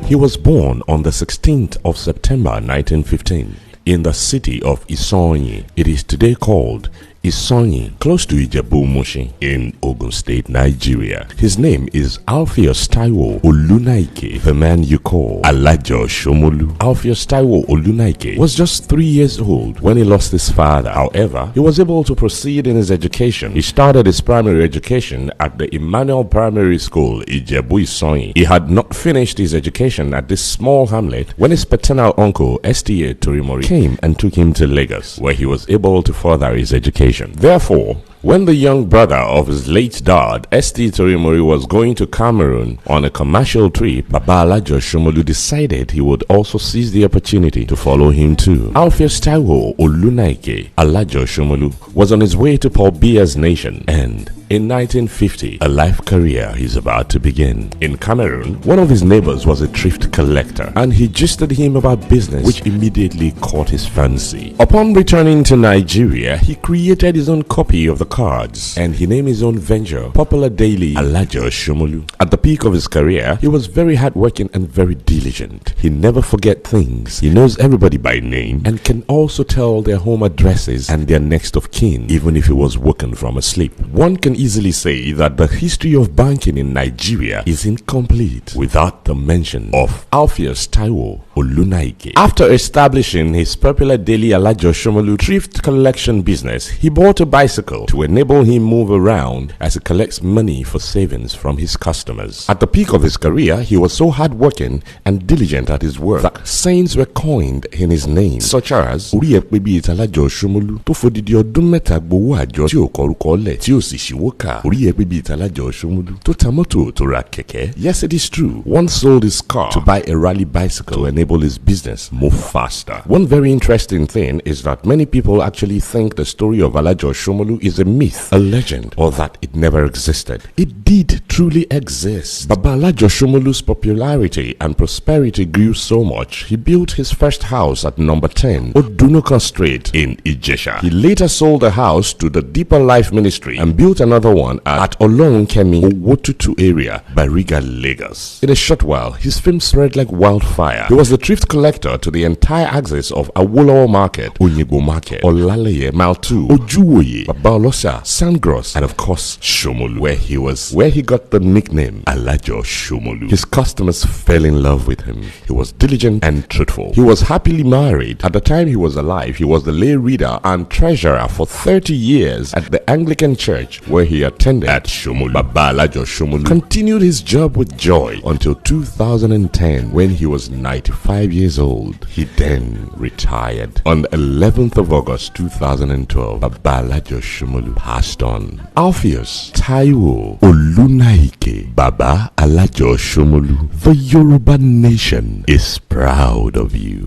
He was born on the 16th of September 1915 in the city of Isonyi. It is today called Isonyi, close to Ijebu-Mushin in Ogun State, Nigeria. His name is Alpheus Taiwo Olunaike, the man you call Alajo Shomolu. Alpheus Taiwo Olunaike was just 3 years old when he lost his father. However, he was able to proceed in his education. He started his primary education at the Emmanuel Primary School, Ijebu-Isonyi. He had not finished his education at this small hamlet when his paternal uncle, S.T.A. Torimori, came and took him to Lagos, where he was able to further his education. Therefore, when the young brother of his late dad, S.T. Torimori, was going to Cameroon on a commercial trip, Baba Alajo Shomolu decided he would also seize the opportunity to follow him too. Alpheus Taiwo Olunaike Alajo Shomolu was on his way to Paul Biya's nation, and in 1950, a life career is about to begin. In Cameroon, one of his neighbors was a thrift collector, and he gisted him about business, which immediately caught his fancy. Upon returning to Nigeria, he created his own copy of the cards, and he named his own venture Popular Daily Alajo Shomolu. At the peak of his career, he was very hardworking and very diligent. He never forgets things. He knows everybody by name and can also tell their home addresses and their next of kin, even if he was woken from a sleep. One can easily say that the history of banking in Nigeria is incomplete without the mention of Alpheus Taiwo Olunaike. After establishing his Popular Daily Alajo Shomolu thrift collection business, he bought a bicycle to enable him move around as he collects money for savings from his customers. At the peak of his career, he was so hardworking and diligent at his work that sayings were coined in his name, such as Ori Ekpebi Alajo Shomolu tó fodidi ọdún mẹ́ta gbowó àjọ tí ò kọrúkọ lẹ̀ tí ò sì ṣíwókà. Ori Ekpebi Alajo Shomolu tó ta mọ́tò tó ra kẹ̀kẹ́. Yes, it is true. One sold his car to buy a rally bicycle to enable his business move faster. One very interesting thing is that many people actually think the story of Alajo Shomolu is a myth, a legend, or that it never existed. It did truly exist. Baba Alajo Shomolu's popularity and prosperity grew so much, he built his first house at number 10 Odunokan Street in Ijesha. He later sold the house to the Deeper Life Ministry and built another one at Olorunkemi, Owotutu area, Bariga, Lagos. In a short while, his fame spread like wildfire. He was the thrift collector to the entire axis of Awolowo Market, Onyegbo Market, Olaleye, Maltu, Ojuwoye, Babaolosa, Sandgross, and of course, Shomolu, where he got the nickname Alajo Shomolu. His customers fell in love with him. He was diligent and truthful. He was happily married. At the time he was alive, he was the lay reader and treasurer for 30 years at the Anglican Church, where he attended at Shomolu. Baba Alajo Shomolu continued his job with joy until 2010, when he was 95 years old. He then retired. On the 11th of August 2012, Baba Alajo Shomolu passed on. Alpheus Taiwo Olunaike Baba Alajo Shomolu, the Yoruba nation is proud of you.